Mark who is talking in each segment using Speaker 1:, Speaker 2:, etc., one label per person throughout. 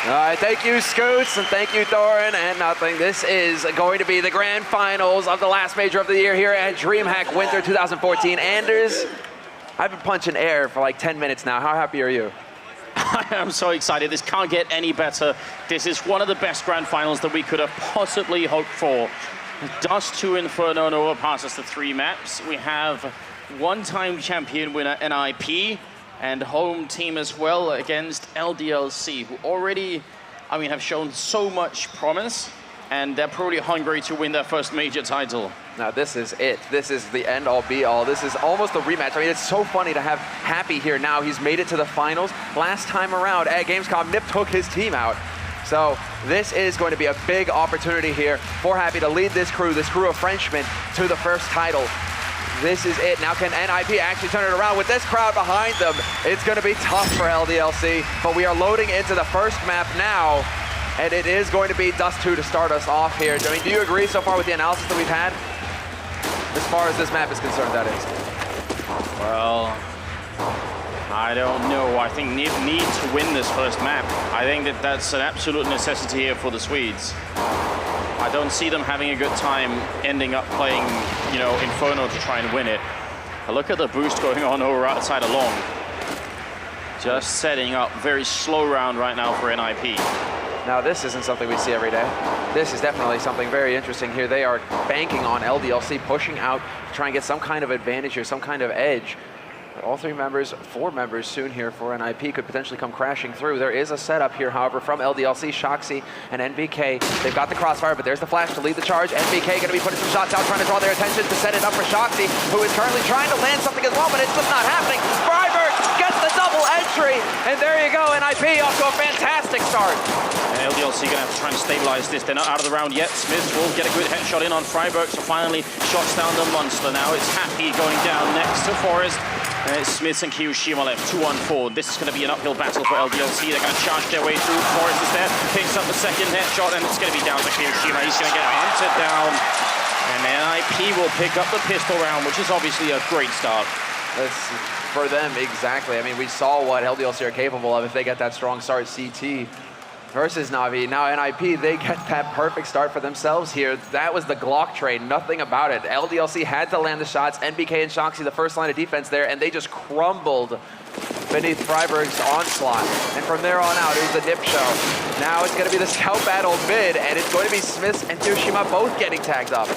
Speaker 1: All right, thank you, Scoots, and thank you, Thorin, and nothing. This is going to be the grand finals of the last major of the year here at DreamHack Winter 2014. Anders, I've been punching air for like 10 minutes now. How happy are you?
Speaker 2: I am so excited. This can't get any better. This is one of the best grand finals that we could have possibly hoped for. Dust to Inferno and overpasses the 3 maps. We have one-time champion winner NIP and home team as well against LDLC, who already, have shown so much promise, and they're probably hungry to win their first major title.
Speaker 1: Now this is it. This is the end-all be-all. This is almost a rematch. I mean, it's so funny to have Happy here now. He's made it to the finals. Last time around at Gamescom, Nip took his team out. So this is going to be a big opportunity here for Happy to lead this crew of Frenchmen, to the first title. This is it. Now can NIP actually turn it around with this crowd behind them? It's going to be tough for LDLC, but we are loading into the first map now, and it is going to be Dust 2 to start us off here. I mean, do you agree so far with the analysis that we've had? As far as this map is concerned, that is.
Speaker 2: Well, I don't know. I think Nip needs to win this first map. I think that that's an absolute necessity here for the Swedes. I don't see them having a good time ending up playing, Inferno to try and win it. Look at the boost going on over outside along. Just setting up very slow round right now for NIP.
Speaker 1: Now this isn't something we see every day. This is definitely something very interesting here. They are banking on LDLC pushing out to try and get some kind of advantage here, some kind of edge. All 4 members soon here for NIP could potentially come crashing through. There is a setup here, however, from LDLC, Shoxy, and NBK. They've got the crossfire, but there's the flash to lead the charge. NBK going to be putting some shots out, trying to draw their attention to set it up for Shoxy, who is currently trying to land something as well, but it's just not happening. Freiburg gets the double entry, and there you go. NIP off to a fantastic start.
Speaker 2: And LDLC going to have to try and stabilize this. They're not out of the round yet. Smith will get a good headshot in on Freiburg, so finally shots down the monster. Now it's Happy going down next to Forest. It's Smith and Kiyoshima left, 2-on-4. This is going to be an uphill battle for LDLC. They're going to charge their way through. Forrest is there, picks up the second headshot, and it's going to be down to Kiyoshima. He's going to get hunted down, and NIP will pick up the pistol round, which is obviously a great start.
Speaker 1: For them, exactly. I mean, we saw what LDLC are capable of if they get that strong start. CT versus Na'Vi. Now NIP, they get that perfect start for themselves here. That was the Glock trade, nothing about it. LDLC had to land the shots. NBK and Shoxy, the first line of defense there, and they just crumbled beneath Freiburg's onslaught. And from there on out, it was the Nip show. Now it's going to be the scout battle mid, and it's going to be Smith and Kiyoshima both getting tagged up.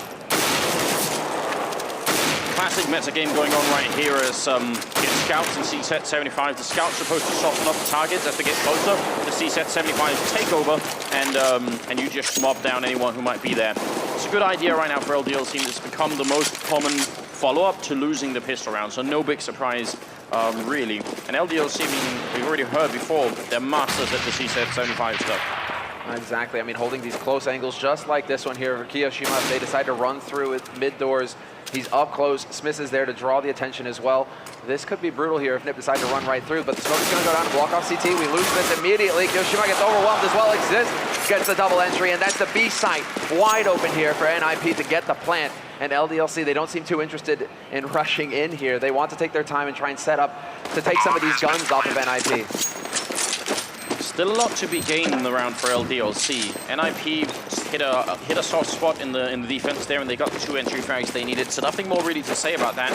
Speaker 2: Classic meta game going on right here as get scouts in C-set 75. The scouts are supposed to soften up the targets as they get closer. The C-set 75 take over, and you just mob down anyone who might be there. It's a good idea right now for LDLC. It's become the most common follow-up to losing the pistol round, so no big surprise, really. And LDLC, we've already heard before, they're masters at the C-set 75 stuff.
Speaker 1: Exactly. I mean, holding these close angles just like this one here for Kiyoshima. If they decide to run through with mid doors, he's up close. Smith is there to draw the attention as well. This could be brutal here if Nip decide to run right through, but the smoke is going to go down and block off CT. We lose this immediately. Kiyoshima gets overwhelmed as well. Exist gets the double entry, and that's the B site wide open here for NIP to get the plant. And LDLC, they don't seem too interested in rushing in here. They want to take their time and try and set up to take some of these guns off of NIP.
Speaker 2: Still a lot to be gained in the round for LDLC. NIP hit a soft spot in the defense there, and they got the 2 entry frags they needed, so nothing more really to say about that.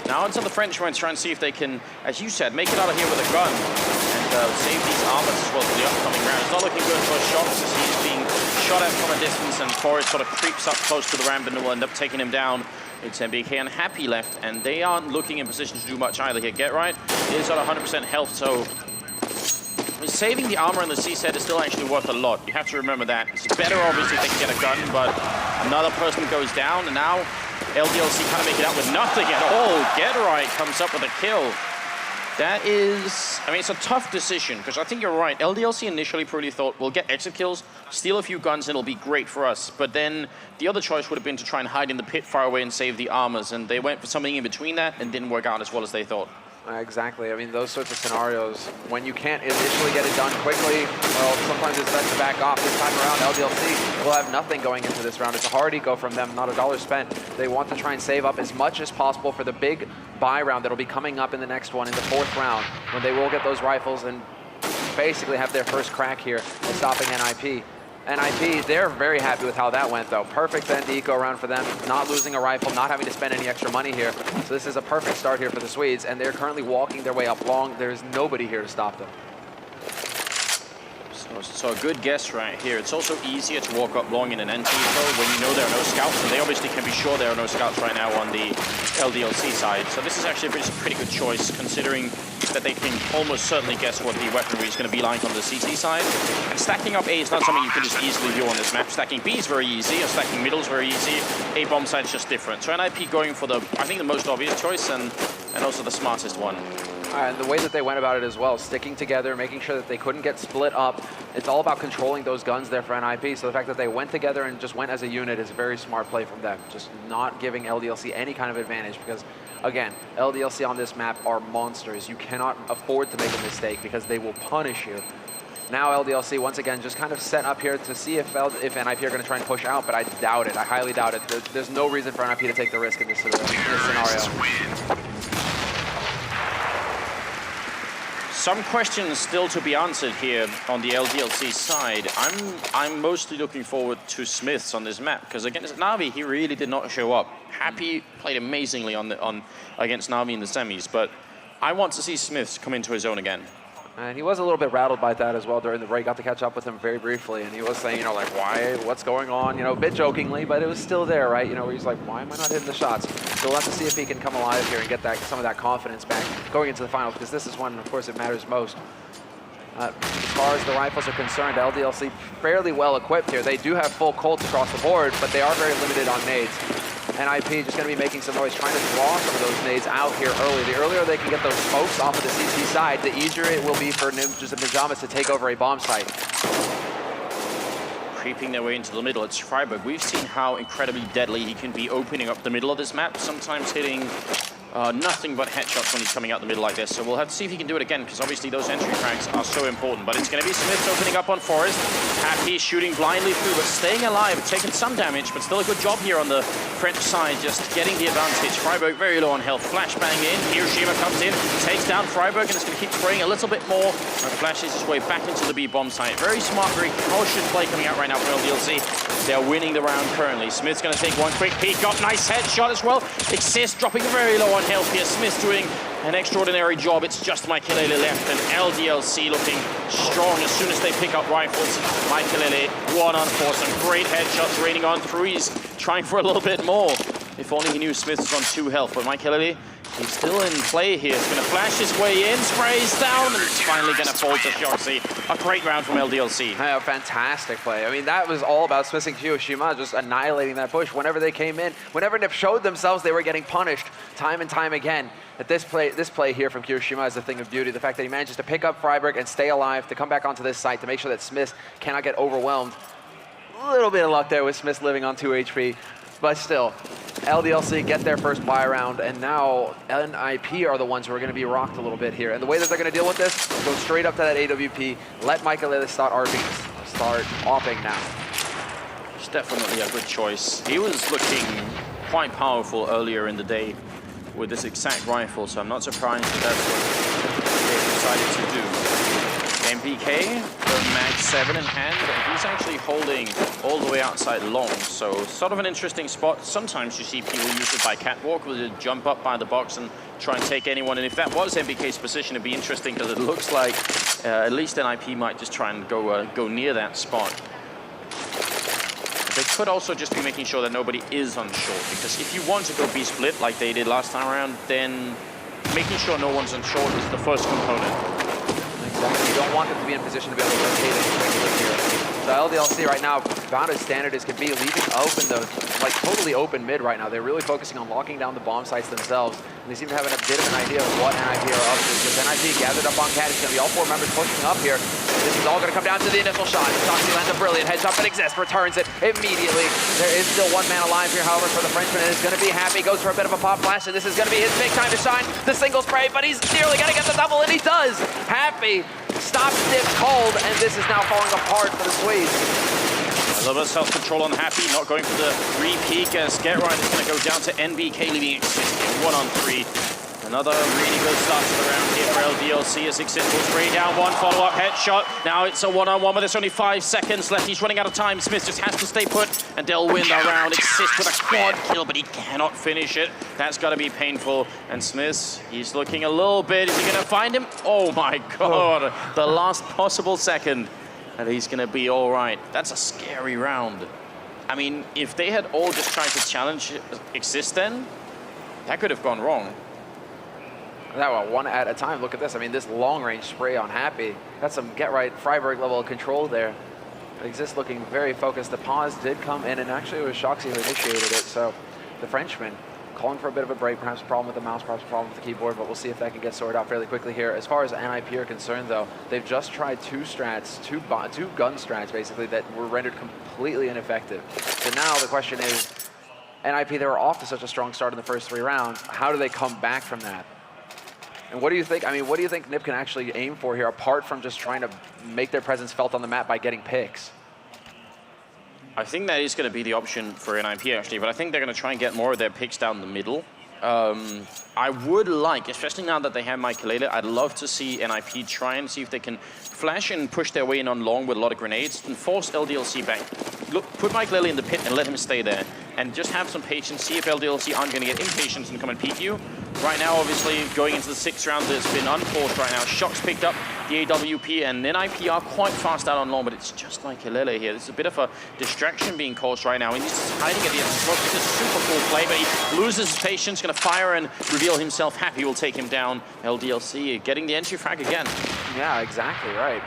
Speaker 2: Now it's on the Frenchmen to try and see if they can, as you said, make it out of here with a gun and save these armors as well for the upcoming round. It's not looking good for Shox as he's being shot at from a distance, and Forrest sort of creeps up close to the ramp and will end up taking him down. It's NBK and Happy left, and they aren't looking in position to do much either here. Get right is at 100% health, so saving the armor in the C-set is still actually worth a lot. You have to remember that. It's better, obviously, if they can get a gun, but another person goes down, and now LDLC kind of make it out with nothing at all. Get right comes up with a kill. That is, it's a tough decision, because I think you're right. LDLC initially probably thought, we'll get exit kills, steal a few guns, and it'll be great for us. But then the other choice would have been to try and hide in the pit far away and save the armors, and they went for something in between that and didn't work out as well as they thought.
Speaker 1: Exactly. I mean, those sorts of scenarios, when you can't initially get it done quickly, well, sometimes it's best to back off. This time around, LDLC will have nothing going into this round. It's a hard eco from them, not a dollar spent. They want to try and save up as much as possible for the big buy round that'll be coming up in the next one, in the 4th round, when they will get those rifles and basically have their first crack here at stopping NIP. NIP, they're very happy with how that went, though. Perfect end eco round for them, not losing a rifle, not having to spend any extra money here. So this is a perfect start here for the Swedes, and they're currently walking their way up long. There's nobody here to stop them.
Speaker 2: So a good guess right here. It's also easier to walk up long in an end eco when you know there are no scouts, and they obviously can be sure there are no scouts right now on the LDLC side. So this is actually a pretty good choice, considering that they can almost certainly guess what the weaponry is going to be like on the CT side. And stacking up A is not something you can just easily do on this map. Stacking B is very easy, or stacking middle is very easy. A bomb side is just different. So NIP going for I think the most obvious choice and also the smartest one.
Speaker 1: And the way that they went about it as well, sticking together, making sure that they couldn't get split up. It's all about controlling those guns there for NIP. So the fact that they went together and just went as a unit is a very smart play from them. Just not giving LDLC any kind of advantage because, again, LDLC on this map are monsters. You cannot afford to make a mistake because they will punish you. Now LDLC, once again, just kind of set up here to see if NIP are going to try and push out, but I doubt it. I highly doubt it. There's no reason for NIP to take the risk in this scenario.
Speaker 2: Some questions still to be answered here on the LDLC side. I'm mostly looking forward to Smiths on this map because against Na'Vi he really did not show up. Happy played amazingly against Na'Vi in the semis, but I want to see Smiths come into his own again.
Speaker 1: And he was a little bit rattled by that as well during the break. Got to catch up with him very briefly, and he was saying, you know, like, why, what's going on? You know, a bit jokingly, but it was still there, right? You know, where he's like, why am I not hitting the shots? So we'll have to see if he can come alive here and get some of that confidence back going into the finals, because this is when, of course, it matters most. As far as the rifles are concerned, LDLC fairly well equipped here. They do have full Colts across the board, but they are very limited on nades. NIP just going to be making some noise, trying to draw some of those nades out here early. The earlier they can get those smokes off of the CT side, the easier it will be for Ninjas and Pajamas to take over a bomb site.
Speaker 2: Creeping their way into the middle, it's Freiburg. We've seen how incredibly deadly he can be opening up the middle of this map, sometimes hitting nothing but headshots when he's coming out the middle like this. So we'll have to see if he can do it again, because obviously those entry frags are so important. But it's going to be Smiths opening up on Forest. Happy shooting blindly through, but staying alive, taking some damage, but still a good job here on the French side, just getting the advantage. Freiburg very low on health. Flashbang in. Hiroshima comes in, takes down Freiburg, and it's going to keep spraying a little bit more. And flashes his way back into the B bomb site. Very smart, very cautious play coming out right now from LDLC. They're winning the round currently. Smith's going to take one quick peek up. Nice headshot as well. Exist dropping very low on health here. Smith doing an extraordinary job. It's just Maikelele left, and LDLC looking strong as soon as they pick up rifles. Maikelele 1-on-4, some great headshots raining on through. He's trying for a little bit more. If only he knew Smith was on 2 health, but Maikelele, he's still in play here. He's going to flash his way in, sprays down, and it's finally going to fall to Shoxy. A great round from LDLC.
Speaker 1: Yeah, fantastic play. I mean, that was all about Smith and Hiroshima just annihilating that push. Whenever they came in, whenever NIP showed themselves, they were getting punished time and time again. But this play here from Hiroshima is a thing of beauty. The fact that he manages to pick up Freiburg and stay alive, to come back onto this site, to make sure that Smith cannot get overwhelmed. A little bit of luck there with Smith living on 2 HP. But still, LDLC get their first buy round, and now NIP are the ones who are going to be rocked a little bit here. And the way that they're going to deal with this, go straight up to that AWP, let Maikelele start opping now.
Speaker 2: It's definitely a good choice. He was looking quite powerful earlier in the day with this exact rifle, so I'm not surprised that that's what they decided to do. MPK, the Mag 7 in hand, but he's actually holding all the way outside long, so sort of an interesting spot. Sometimes you see people use it by catwalk, where they jump up by the box and try and take anyone, and if that was MPK's position, it'd be interesting, because it looks like at least NIP might just try and go near that spot. They could also just be making sure that nobody is on short, because if you want to go B-split like they did last time around, then making sure no one's on short is the first component.
Speaker 1: Exactly. You don't want them to be in a position to be able to rotate anything here. So LDLC right now, about as standard as can be, leaving open the, like, totally open mid right now. They're really focusing on locking down the bomb sites themselves. And they seem to have a bit of an idea of what NIP are up to. Because NIP gathered up on Cat, it's going to be all 4 members pushing up here. This is all going to come down to the initial shot. Shoxy lands a brilliant headshot, but Exist returns it immediately. There is still 1 man alive here, however, for the Frenchman. It is going to be Happy, goes for a bit of a pop flash, and this is going to be his big time to shine. The single spray, but he's nearly going to get the double, and he does. Happy stops Nip cold, and this is now falling apart for the Swedes.
Speaker 2: A little bit of self-control on Happy, not going for the re-peek as Get Right is going to go down to NBK, leaving Exist 1-on-3. And Another really good start to the round here for LDLC as Exist will spray down one follow-up headshot. Now it's a one-on-one, but there's only 5 seconds left. He's running out of time. Smith just has to stay put, and they'll win the round. Exist with a quad kill, but he cannot finish it. That's got to be painful. And Smith, he's looking a little bit. Is he going to find him? Oh my God, the last possible second. And he's going to be all right. That's a scary round. I mean, if they had all just tried to challenge Exist then, that could have gone wrong.
Speaker 1: That one at a time. Look at this. I mean, this long-range spray on Happy. That's some get-right Freiburg level of control there. Exist looking very focused. The pause did come in, and actually it was Shoxy who initiated it. So the Frenchman calling for a bit of a break, perhaps a problem with the mouse, perhaps a problem with the keyboard, but we'll see if that can get sorted out fairly quickly here. As far as NIP are concerned, though, they've just tried two gun strats, basically, that were rendered completely ineffective. So now the question is, NIP, they were off to such a strong start in the first 3 rounds. How do they come back from that? And what do you think? I mean, what do you think NIP can actually aim for here, apart from just trying to make their presence felt on the map by getting picks?
Speaker 2: I think that is going to be the option for NIP, actually, but I think they're going to try and get more of their picks down the middle. I would like, especially now that they have Michaelele, I'd love to see NIP try and see if they can flash and push their way in on long with a lot of grenades and force LDLC back. Look, put Michaelele in the pit and let him stay there. And just have some patience, see if LDLC aren't going to get impatient and come and peek you. Right now, obviously, going into the 6th round, it's been unforced right now. Shox picked up the AWP, and NIP are quite fast out on long, but it's just Michaelele here. There's a bit of a distraction being caused right now. And he's just hiding at the end of the smoke. It's a super cool play, but he loses his patience, going to fire and reveal himself. Happy will take him down. LDLC getting the entry frag again.
Speaker 1: Yeah, exactly right.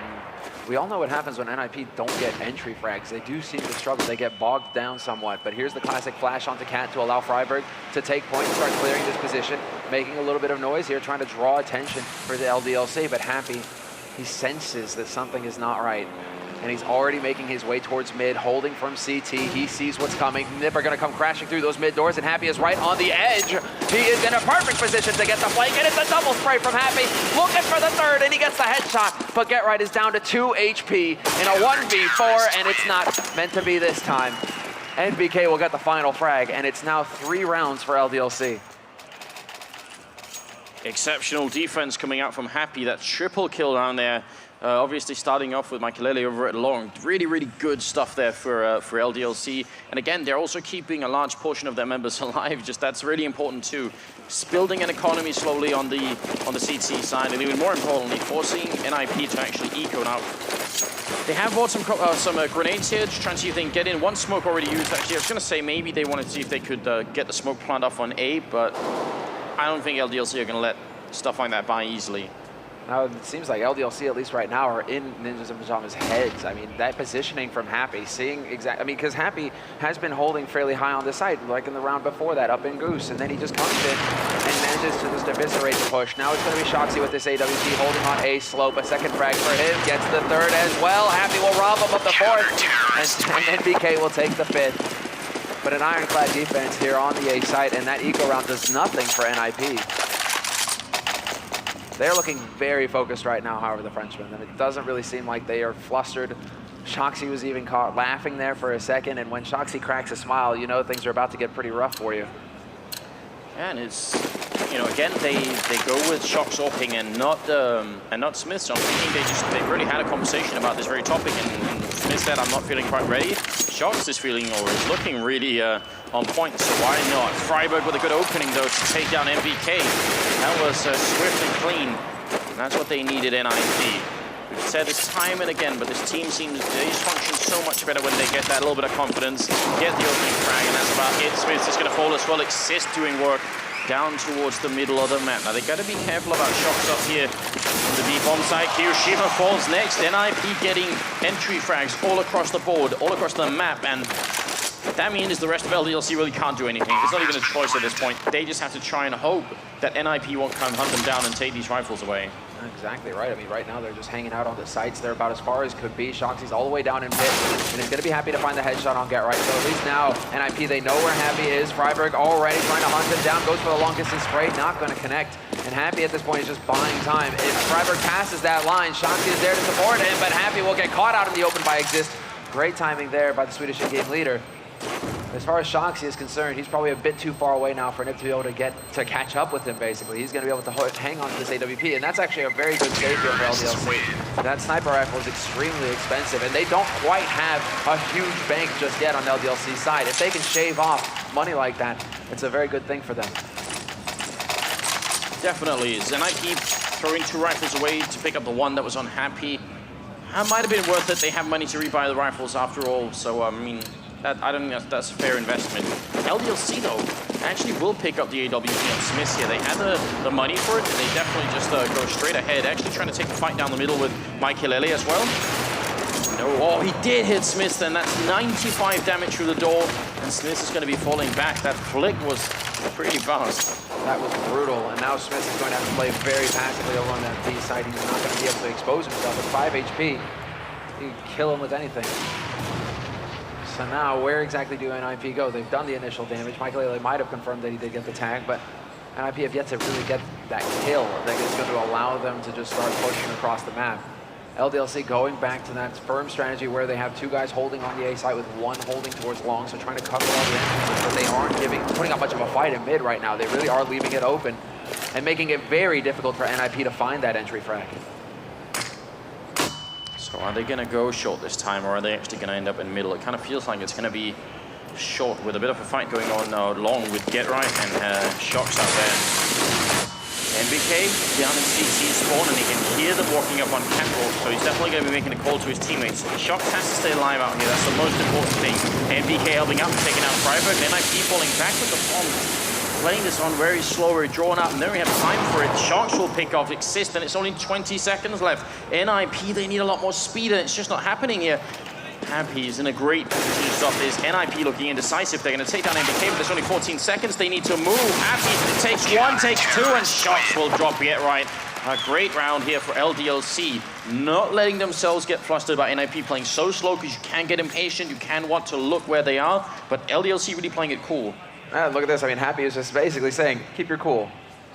Speaker 1: We all know what happens when NIP don't get entry frags. They do seem to struggle. They get bogged down somewhat. But here's the classic flash onto Cat to allow Freiburg to take point and start clearing this position, making a little bit of noise here, trying to draw attention for the LDLC. But Happy, he senses that something is not right. And he's already making his way towards mid, holding from CT. He sees what's coming. Nip are going to come crashing through those mid doors, and Happy is right on the edge. He is in a perfect position to get the flank, and it's a double spray from Happy. Looking for the 3rd, and he gets the headshot. But Get Right is down to 2 HP in a 1v4, and it's not meant to be this time. NBK will get the final frag, and it's now 3 rounds for LDLC.
Speaker 2: Exceptional defense coming out from Happy. That triple kill down there. Obviously starting off with Michaelele over at long. Really, really good stuff there for LDLC. And again, they're also keeping a large portion of their members alive. Just that's really important too. Building an economy slowly on the CT side, and even more importantly, forcing NIP to actually eco now. They have bought some grenades here, just trying to see if they can get in. One smoke already used, actually. I was going to say maybe they wanted to see if they could get the smoke plant off on A, but I don't think LDLC are going to let stuff like that by easily.
Speaker 1: Now, it seems like LDLC, at least right now, are in Ninjas in Pajamas' heads. I mean, that positioning from Happy, seeing exactly, I mean, because Happy has been holding fairly high on the site, like in the round before that, up in Goose, and then he just comes in and manages to just eviscerate the push. Now it's going to be Shoxy with this AWP, holding on A slope, a second frag for him, gets the 3rd as well. Happy will rob him of the 4th, and NBK will take the 5th. But an ironclad defense here on the A site, and that eco round does nothing for NIP. They're looking very focused right now, however, the Frenchmen, and it doesn't really seem like they are flustered. Shoxy was even caught laughing there for a second, and when Shoxy cracks a smile, you know things are about to get pretty rough for you.
Speaker 2: And it's, you know, again, they go with Shox or Ping and not Smith. So I'm thinking they've already had a conversation about this very topic, and Smith said, I'm not feeling quite ready. Shox is feeling, or is looking really on point, so why not? Freiburg with a good opening, though, to take down MVK. That was swift and clean. And that's what they needed in NIP. We've said this time and again, but this team seems, they just function so much better when they get that little bit of confidence, get the opening frag, and that's about it. Smith's just going to fall as well. Exist doing work down towards the middle of the map. Now, they've got to be careful about shots up here on the B-bomb side. Kiyoshima falls next. NIP getting entry frags all across the board, all across the map, and that means the rest of LDLC really can't do anything. It's not even a choice at this point. They just have to try and hope that NIP won't come hunt them down and take these rifles away.
Speaker 1: Exactly right. I mean, right now they're just hanging out on the sites. They're about as far as could be. Shoxy's all the way down in pit, and he's going to be happy to find the headshot on Get Right. So at least now, NIP, they know where Happy is. Freiburg already trying to hunt him down, goes for the long distance spray, not going to connect. And Happy at this point is just buying time. If Freiburg passes that line, Shoxy is there to support him, but Happy will get caught out in the open by Exist. Great timing there by the Swedish in-game leader. As far as Shoxy is concerned, he's probably a bit too far away now for Nip to be able to catch up with him, basically. He's going to be able to hang on to this AWP, and that's actually a very good save here for LDLC. That sniper rifle is extremely expensive, and they don't quite have a huge bank just yet on LDLC's side. If they can shave off money like that, it's a very good thing for them.
Speaker 2: Definitely is, and I keep throwing 2 rifles away to pick up the one that was on Happy. That might have been worth it. They have money to rebuy the rifles after all, so I mean, I don't think that's a fair investment. LDLC, though, actually will pick up the AWP on Smith here. They had the money for it, and they definitely just go straight ahead. Actually trying to take the fight down the middle with nip-ldlc as well. No, oh, he did hit Smith, and that's 95 damage through the door, and Smith is going to be falling back. That flick was pretty fast.
Speaker 1: That was brutal, and now Smith is going to have to play very passively over on that B side. He's not going to be able to expose himself. With 5 HP, you can kill him with anything. So now, where exactly do nip go? They've done the initial damage. nip-ldlc might have confirmed that he did get the tag, but nip have yet to really get that kill that is going to allow them to just start pushing across the map. LDLC going back to that firm strategy where they have 2 guys holding on the A side with 1 holding towards long, so trying to cover all the entrances, but they aren't putting up much of a fight in mid right now. They really are leaving it open and making it very difficult for nip to find that entry frag.
Speaker 2: So are they going to go short this time, or are they actually going to end up in middle? It kind of feels like it's going to be short with a bit of a fight going on long with GetRight and Shox out there. NBK down in CT spawn, and he can hear them walking up on catwalk, so he's definitely going to be making a call to his teammates. Shox has to stay alive out here, that's the most important thing. NBK helping out and taking out Freiburg, nip falling back with the bomb. Playing this on very slow, very drawn out, and then we have time for it. Shox will pick off Exist, and it's only 20 seconds left. nip, they need a lot more speed, and it's just not happening here. Happy is in a great position to stop this. nip looking indecisive. They're going to take down NBK, but there's only 14 seconds. They need to move. Happy takes 1, takes 2, and Shox will drop GetRight. A great round here for LDLC. Not letting themselves get flustered by nip playing so slow, because you can get impatient. You can want to look where they are, but LDLC really playing it cool.
Speaker 1: Look at this. I mean, Happy is just basically saying, keep your cool.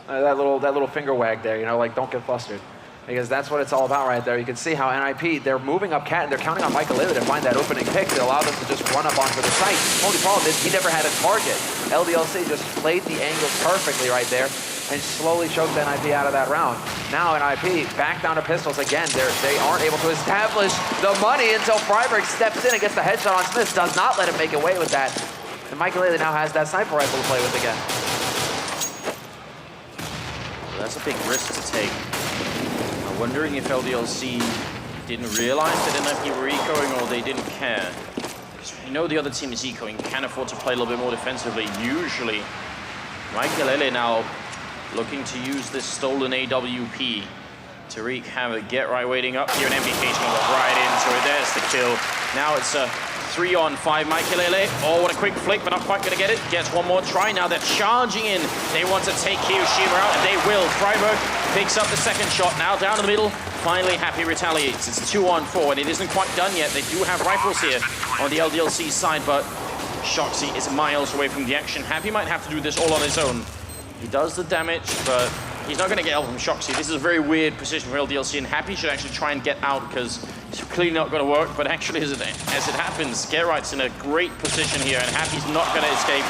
Speaker 1: That little finger wag there, you know, like don't get flustered. Because that's what it's all about right there. You can see how nip, they're moving up cat, and they're counting on nip-ldlc to find that opening pick to allow them to just run up onto the site. Only problem is he never had a target. LDLC just played the angles perfectly right there and slowly choked nip out of that round. Now nip back down to pistols again. They aren't able to establish the money until Freiburg steps in and gets the headshot on Smith. Does not let him make away with that. And nip-ldlc now has that sniper rifle to play with again.
Speaker 2: That's a big risk to take. I'm wondering if LDLC didn't realize that nip were ecoing, or they didn't care. You know the other team is ecoing, can afford to play a little bit more defensively, usually. nip-ldlc now looking to use this stolen AWP to wreak havoc. GetRight waiting up here, and NBK's going to go right into it. There's the kill. Now it's a 3-on-5 nip-ldlc. Oh, what a quick flick, but not quite going to get it. Gets one more try. Now they're charging in. They want to take Hiroshima out, and they will. Freiburg picks up the second shot. Now down in the middle. Finally, Happy retaliates. It's 2-on-4, and it isn't quite done yet. They do have rifles here on the LDLC side, but Shoxy is miles away from the action. Happy might have to do this all on his own. He does the damage, but he's not going to get help from Shoxy. This is a very weird position for LDLC, and Happy should actually try and get out, because it's clearly not going to work. But actually, as it happens, GetRight's in a great position here, and Happy's not going to escape.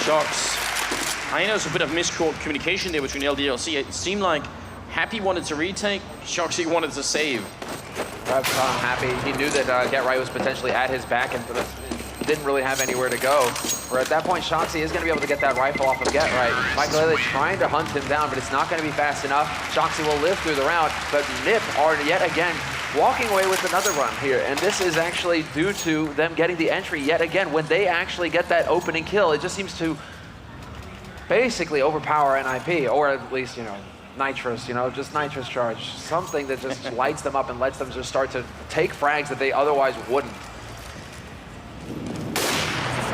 Speaker 2: Shox, I know there's a bit of miscommunication there between LDLC. It seemed like Happy wanted to retake, Shoxy wanted to save.
Speaker 1: Perhaps Happy, he knew that GetRight was potentially at his back, and didn't really have anywhere to go. Where at that point, Shoxy is going to be able to get that rifle off of GetRight. nip-ldlc trying to hunt him down, but it's not going to be fast enough. Shoxy will live through the round, but Nip are yet again walking away with another run here. And this is actually due to them getting the entry yet again. When they actually get that opening kill, it just seems to basically overpower nip, or at least, you know, nitrous, just nitrous charge. Something that just lights them up and lets them just start to take frags that they otherwise wouldn't.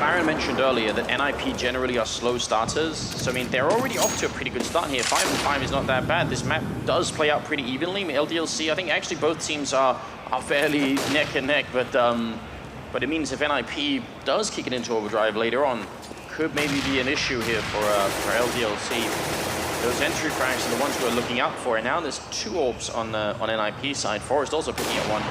Speaker 2: Aaron mentioned earlier that nip generally are slow starters, so I mean they're already off to a pretty good start here. 5-5 is not that bad. This map does play out pretty evenly. LDLC, I think actually both teams are fairly neck and neck, but it means if nip does kick it into overdrive later on, could maybe be an issue here for LDLC. Those entry frags are the ones we're looking out for, and now there's 2 orbs on nip side. Forrest also picking up one.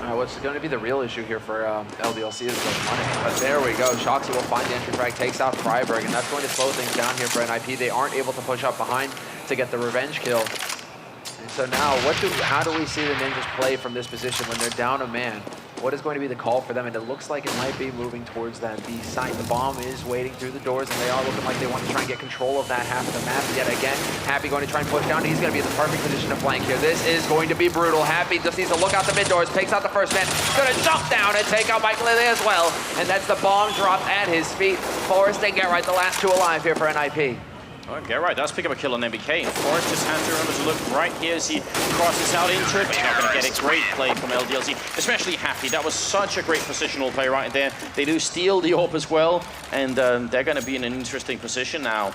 Speaker 1: What's going to be the real issue here for LDLC is the money. But there we go. Shoxy will find the entry frag, takes out Freiburg, and that's going to slow things down here for NIP. They aren't able to push up behind to get the revenge kill. And so now, how do we see the Ninjas play from this position when they're down a man? What is going to be the call for them? And it looks like it might be moving towards that B site. The bomb is waiting through the doors, and they are looking like they want to try and get control of that half of the map yet again. Happy going to try and push down. He's going to be in the perfect position to flank here. This is going to be brutal. Happy just needs to look out the mid doors, takes out the first man. Going to jump down and take out Mike Lily as well. And that's the bomb dropped at his feet. Forrest and Get Right, the last two alive here for NIP.
Speaker 2: Oh, Get Right does pick up a kill on MBK. Forrest just has to remember to look right here as he crosses out into it, but he's not going to get it. Great play from LDLC, especially Happy. That was such a great positional play right there. They do steal the AWP as well, and they're going to be in an interesting position now.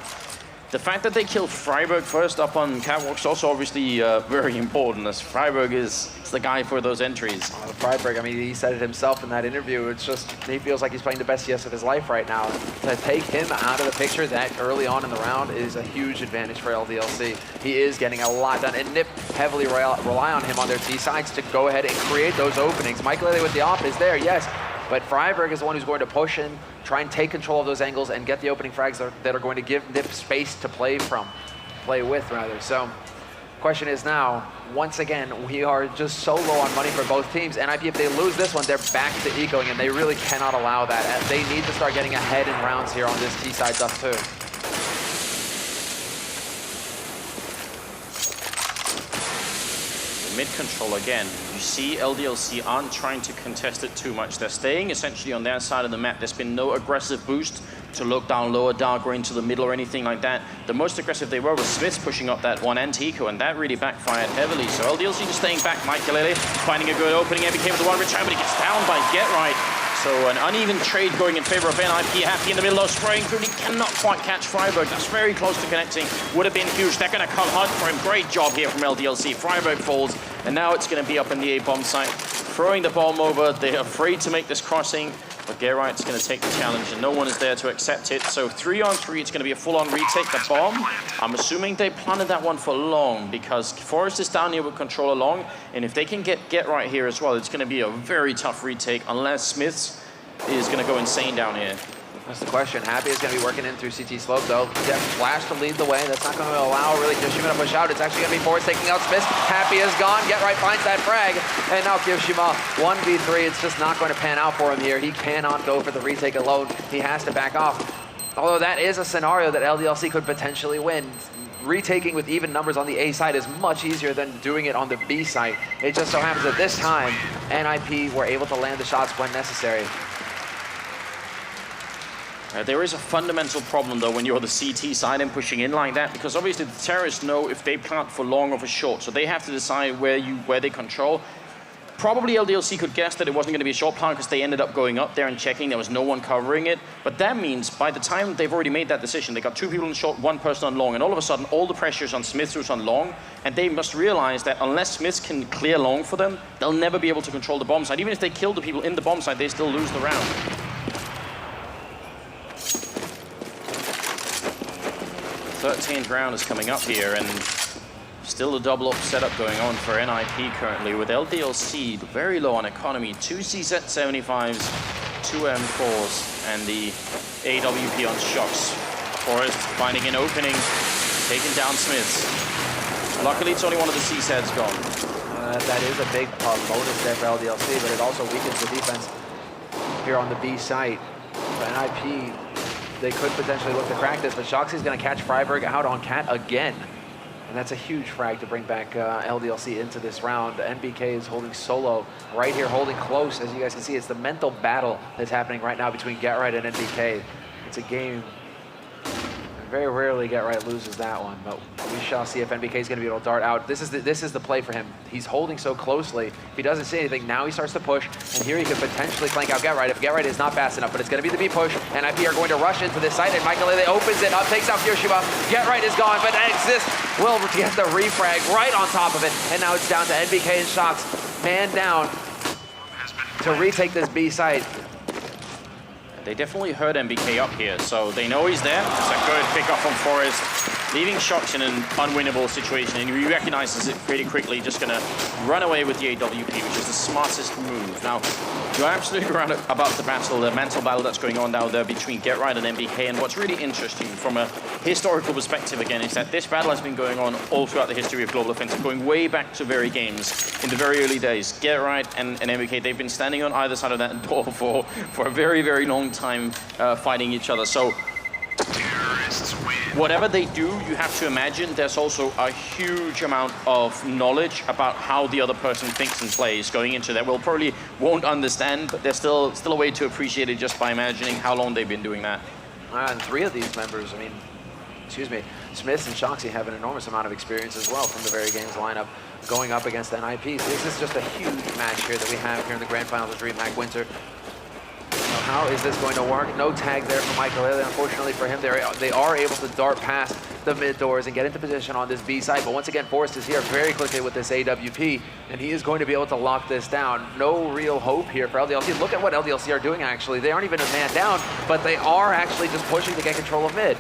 Speaker 2: The fact that they killed Freiburg first up on Catwalk is also obviously very important, as Freiburg is the guy for those entries.
Speaker 1: Freiburg, I mean, he said it himself in that interview. It's just, he feels like he's playing the best CS of his life right now. To take him out of the picture that early on in the round is a huge advantage for LDLC. He is getting a lot done, and Nip heavily rely on him on their T sides to go ahead and create those openings. Mike Lele with the AWP is there, yes, but Freiburg is the one who's going to push in, try and take control of those angles and get the opening frags that are going to give Nip space to play with. So, question is now, once again, we are just so low on money for both teams. NIP, if they lose this one, they're back to ecoing, and they really cannot allow that. They need to start getting ahead in rounds here on this T-side stuff too.
Speaker 2: Mid control again. You see LDLC aren't trying to contest it too much. They're staying essentially on their side of the map. There's been no aggressive boost to look down lower, dark, or into the middle or anything like that. The most aggressive they were was Smiths pushing up that one and Tico, and that really backfired heavily. So LDLC just staying back. Mike Galele finding a good opening. MBK with the one return, but he gets down by Get Right. So an uneven trade going in favor of NIP. Happy in the middle of spraying through. He cannot quite catch Freiburg. That's very close to connecting. Would have been huge. They're going to come hunt for him. Great job here from LDLC. Freiburg falls, and now it's going to be up in the A bomb site. Throwing the bomb over. They're afraid to make this crossing, but Gerright's going to take the challenge, and no one is there to accept it. So 3-on-3, it's going to be a full-on retake. The bomb, I'm assuming they planted that one for long, because Forrest is down here with control along, and if they can get right here as well, it's going to be a very tough retake, unless Smiths is going to go insane down here.
Speaker 1: That's the question. Happy is going to be working in through CT slope, though. Def Flash to lead the way. That's not going to allow really Kyoshima to push out. It's actually going to be Forrest taking out Smith. Happy is gone. Get Right finds that frag. And now Kyoshima 1v3. It's just not going to pan out for him here. He cannot go for the retake alone. He has to back off. Although that is a scenario that LDLC could potentially win. Retaking with even numbers on the A side is much easier than doing it on the B side. It just so happens that this time, NIP were able to land the shots when necessary.
Speaker 2: There is a fundamental problem, though, when you're the CT side and pushing in like that, because obviously the terrorists know if they plant for long or for short, so they have to decide where they control. Probably LDLC could guess that it wasn't going to be a short plant because they ended up going up there and checking. There was no one covering it. But that means by the time they've already made that decision, they got 2 people on short, 1 person on long, and all of a sudden all the pressure is on Smiths who's on long, and they must realize that unless Smiths can clear long for them, they'll never be able to control the bomb side. Even if they kill the people in the bomb side, they still lose the round. 13th round is coming up here, and still a double up setup going on for NIP currently, with LDLC very low on economy, 2 CZ75s, 2 M4s, and the AWP on Shocks. Forrest finding an opening, taking down Smiths. Luckily, it's only one of the CZs gone.
Speaker 1: That is a big bonus there for LDLC, but it also weakens the defense here on the B site. For NIP, they could potentially look to crack this, but Shoxy's going to catch Freiburg out on Cat again. And that's a huge frag to bring back LDLC into this round. NBK is holding solo right here, holding close. As you guys can see, it's the mental battle that's happening right now between Get Right and NBK. It's a game. Very rarely Get Right loses that one, but we shall see if NBK is going to be able to dart out. This is the play for him. He's holding so closely. If he doesn't see anything, now he starts to push, and here he could potentially flank out Get Right if Get Right is not fast enough, but it's going to be the B push. NIP are going to rush into this site, and Michael Lele opens it up, takes out Kyoshima. Get Right is gone, but Exist will get the refrag right on top of it, and now it's down to NBK and Shox, man down, to retake this B site.
Speaker 2: They definitely heard MBK up here, so they know he's there. It's a good pick up from Forrest. leaving Shox in an unwinnable situation, and he recognizes it pretty quickly, just gonna run away with the AWP, which is the smartest move. Now, you're absolutely right about the battle, the mental battle that's going on now there between GetRight and MBK, and what's really interesting from a historical perspective, again, is that this battle has been going on all throughout the history of Global Offensive, going way back to very games. In the very early days, GetRight and MBK, they've been standing on either side of that door for a very, very long time fighting each other. So whatever they do, you have to imagine there's also a huge amount of knowledge about how the other person thinks and plays going into that. We'll probably won't understand, but there's still a way to appreciate it just by imagining how long they've been doing that.
Speaker 1: And 3 of these members, I mean, excuse me, Smith and Shoxy have an enormous amount of experience as well from the very games lineup going up against NIP. So this is just a huge match here that we have here in the grand finals of DreamHack Winter. How is this going to work? No tag there for nip-ldlc. Unfortunately for him, they are able to dart past the mid doors and get into position on this B side. But once again, Forrest is here very quickly with this AWP, and he is going to be able to lock this down. No real hope here for LDLC. Look at what LDLC are doing, actually. They aren't even a man down, but they are actually just pushing to get control of mid.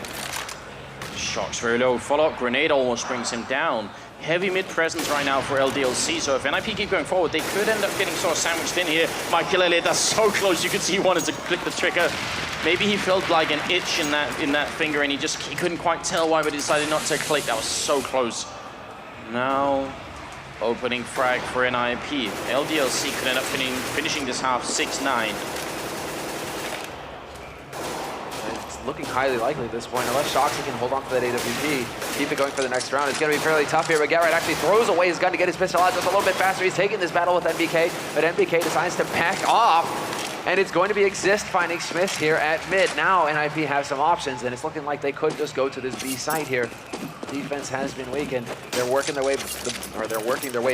Speaker 2: Shox very low. Follow-up grenade almost brings him down. Heavy mid presence right now for LDLC, so if NIP keep going forward, they could end up getting sort of sandwiched in here. nip-ldlc, that's so close, you could see he wanted to click the trigger. Maybe he felt like an itch in that finger, and he couldn't quite tell why, but he decided not to click. That was so close. Now, opening frag for NIP. LDLC could end up finishing this half 6-9.
Speaker 1: Looking highly likely at this point, unless Shoxy can hold on to that AWP, keep it going for the next round. It's going to be fairly tough here, but GetRight actually throws away his gun to get his pistol out just a little bit faster. He's taking this battle with MBK, but MBK decides to back off, and it's going to be Exist finding Smith here at mid. Now NIP have some options, and it's looking like they could just go to this B site here. Defense has been weakened. They're working their way,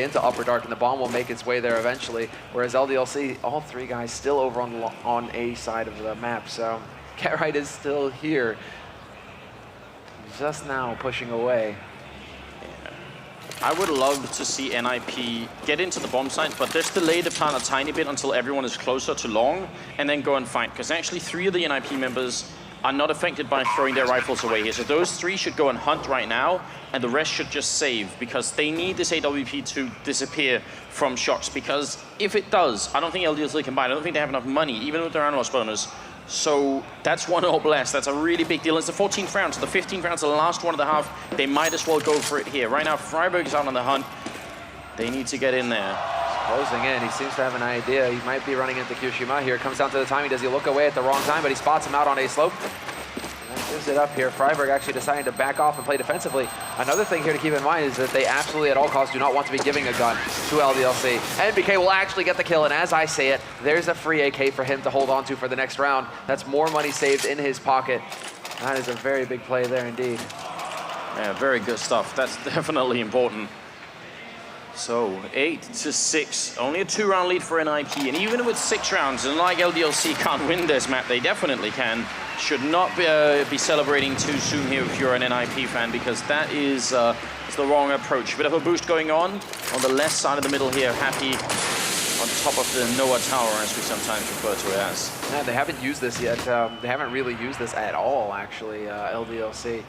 Speaker 1: into Upper Dark, and the bomb will make its way there eventually. Whereas LDLC, all 3 guys still over on A side of the map, so GetRight is still here, just now pushing away.
Speaker 2: Yeah. I would love to see NIP get into the bomb site, but just delay the plan a tiny bit until everyone is closer to long, and then go and fight. Because actually 3 of the NIP members are not affected by throwing their rifles away here. So those 3 should go and hunt right now, and the rest should just save, because they need this AWP to disappear from Shox. Because if it does, I don't think LDLC can buy it. I don't think they have enough money, even with their analyst bonus. So that's 1-0 blast. That's a really big deal. It's the 14th round, so the 15th round's the last one of the half. They might as well go for it here. Right now, Freiburg is out on the hunt. They need to get in there.
Speaker 1: Closing in. He seems to have an idea. He might be running into Kyoshima here. Comes down to the timing. Does he look away at the wrong time? But he spots him out on A slope. Gives it up here. Freiburg actually deciding to back off and play defensively. Another thing here to keep in mind is that they absolutely at all costs do not want to be giving a gun to LDLC. MBK will actually get the kill, and as I say it, there's a free AK for him to hold on to for the next round. That's more money saved in his pocket. That is a very big play there indeed.
Speaker 2: Yeah, very good stuff. That's definitely important. So 8-6, only a 2-round lead for NIP, and even with 6 rounds, and like LDLC can't win this map, they definitely can. Should not be celebrating too soon here if you're an NIP fan, because that is the wrong approach. Bit of a boost going on the left side of the middle here. Happy on top of the Noah Tower, as we sometimes refer to it as.
Speaker 1: Yeah, they haven't used this yet. They haven't really used this at all, actually, LDLC.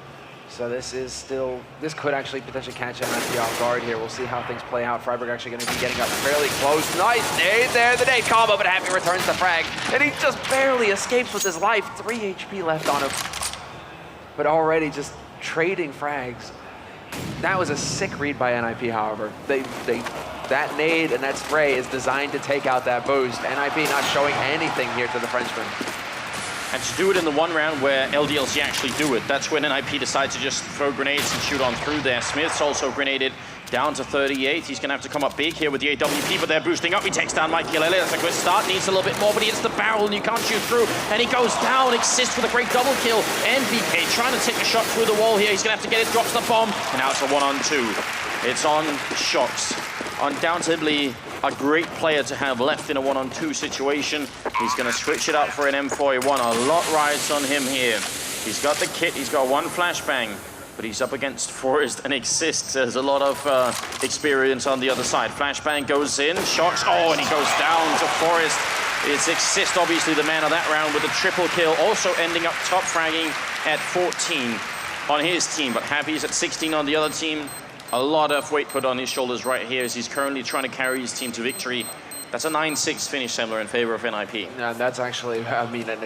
Speaker 1: So this could actually potentially catch NIP off guard here. We'll see how things play out. Freiburg actually going to be getting up fairly close. Nice nade there, the nade combo, but Happy returns the frag. And he just barely escapes with his life. 3 HP left on him. But already just trading frags. That was a sick read by NIP, however. That nade and that spray is designed to take out that boost. NIP not showing anything here to the Frenchman.
Speaker 2: And to do it in the 1 round where LDLC actually do it, that's when NIP decides to just throw grenades and shoot on through there. Smith's also grenaded down to 38. He's going to have to come up big here with the AWP, but they're boosting up. He takes down nip-ldlc. That's a good start. Needs a little bit more, but he hits the barrel and you can't shoot through. And he goes down. Exist with a great double kill. MBK trying to take a shot through the wall here. He's going to have to get it. Drops the bomb. And now it's a 1-on-2. It's on Shox. Undoubtedly a great player to have left in a 1-on-2 situation. He's going to switch it up for an M4A1. A lot rides on him here. He's got the kit. He's got 1 flashbang. But he's up against Forrest and Exist. There's a lot of experience on the other side. Flashbang goes in, Shox, and he goes down to Forrest. It's Exist, obviously the man of that round with a triple kill, also ending up top fragging at 14. on his team, but Happy's at 16 on the other team. A lot of weight put on his shoulders right here as he's currently trying to carry his team to victory. That's a 9-6 finish, Semler, in favor of NIP.
Speaker 1: And that's actually, I mean, an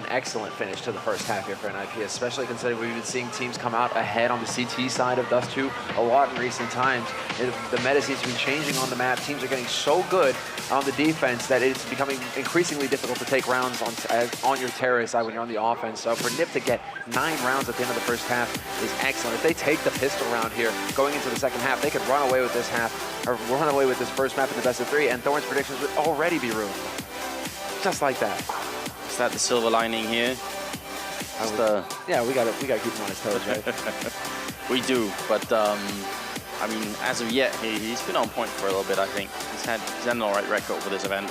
Speaker 1: excellent finish to the first half here for NIP, especially considering we've been seeing teams come out ahead on the CT side of Dust 2 a lot in recent times. The meta seems to be changing on the map. Teams are getting so good on the defense that it's becoming increasingly difficult to take rounds on your terrorist side when you're on the offense. So for NIP to get 9 rounds at the end of the first half is excellent. If they take the pistol round here going into the second half, they could run away with this half, or run away with this first map in the best of 3, and Thorn's predictions would already be ruined. Just like that.
Speaker 2: Is that the silver lining here?
Speaker 1: Yeah, we gotta keep him on his toes, right?
Speaker 2: We do, but I mean, as of yet, he's been on point for a little bit, I think. He's had an alright record for this event.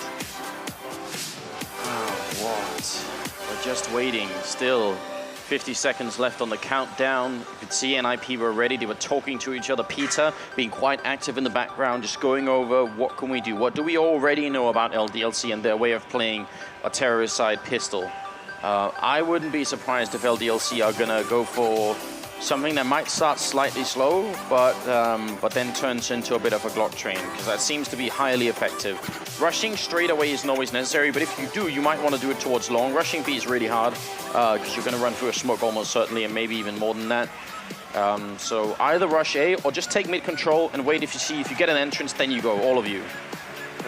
Speaker 2: Oh, what? We're just waiting. Still 50 seconds left on the countdown. You could see NIP were ready. They were talking to each other. Peter being quite active in the background, just going over what can we do? What do we already know about LDLC and their way of playing a terrorist side pistol? I wouldn't be surprised if LDLC are gonna go for something that might start slightly slow, but then turns into a bit of a Glock train, because that seems to be highly effective. Rushing straight away isn't always necessary, but if you do, you might want to do it towards long. Rushing B is really hard, because you're going to run through a smoke almost certainly, and maybe even more than that. So either rush A, or just take mid control and wait. If you get an entrance, then you go, all of you.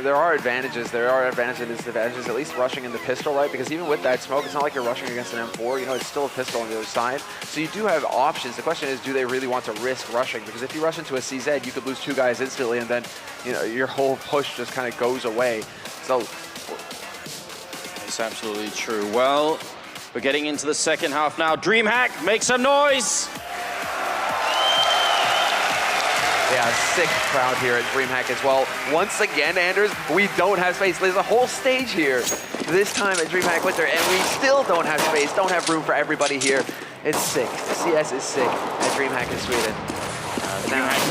Speaker 1: There are advantages and disadvantages, at least rushing in the pistol, right? Because even with that smoke, it's not like you're rushing against an M4, you know, it's still a pistol on the other side. So you do have options. The question is, do they really want to risk rushing? Because if you rush into a CZ, you could lose 2 guys instantly, and then, you know, your whole push just kind of goes away. So
Speaker 2: it's absolutely true. Well, we're getting into the second half now. DreamHack, make some noise!
Speaker 1: Yeah, sick crowd here at DreamHack as well. Once again, Anders, we don't have space. There's a whole stage here this time at DreamHack Winter, and we still don't have space, don't have room for everybody here. It's sick. CS is sick at DreamHack in Sweden.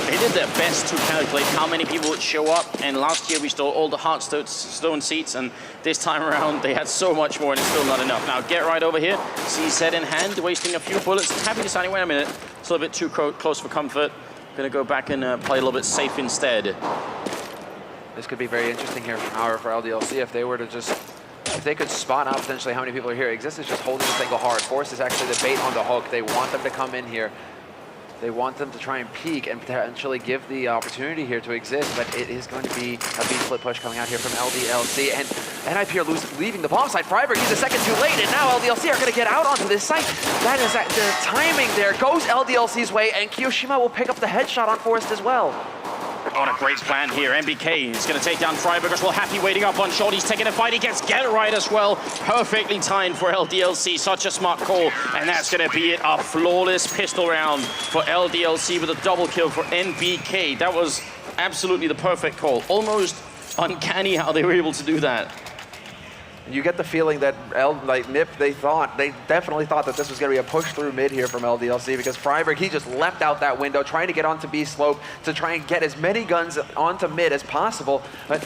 Speaker 2: They did their best to calculate how many people would show up, and last year we stole all the Hearthstone seats, and this time around they had so much more and it's still not enough. Now get right over here, CZ in hand, wasting a few bullets. Happy deciding, wait a minute, it's a little bit too close for comfort. Gonna go back and play a little bit safe instead.
Speaker 1: This could be very interesting here for LDLC if they were to just, if they could spot out potentially how many people are here. Exist is just holding a single hard. Force is actually the bait on the hook. They want them to come in here. They want them to try and peek and potentially give the opportunity here to Exist, but it is going to be a B-split push coming out here from LDLC. And NIP are leaving the bomb site. Freiburg, he's a second too late, and now LDLC are going to get out onto this site. That is the timing there goes LDLC's way, and Kiyoshima will pick up the headshot on Forrest as well.
Speaker 2: On a great plan here. MBK is going to take down Freiburg as well. Happy waiting up on short. He's taking a fight. He gets Get Right as well. Perfectly timed for LDLC. Such a smart call. And that's going to be it. A flawless pistol round for LDLC with a double kill for MBK. That was absolutely the perfect call. Almost uncanny how they were able to do that.
Speaker 1: You get the feeling that NIP, they definitely thought that this was going to be a push through mid here from LDLC, because Freiburg, he just leapt out that window trying to get onto B slope to try and get as many guns onto mid as possible, but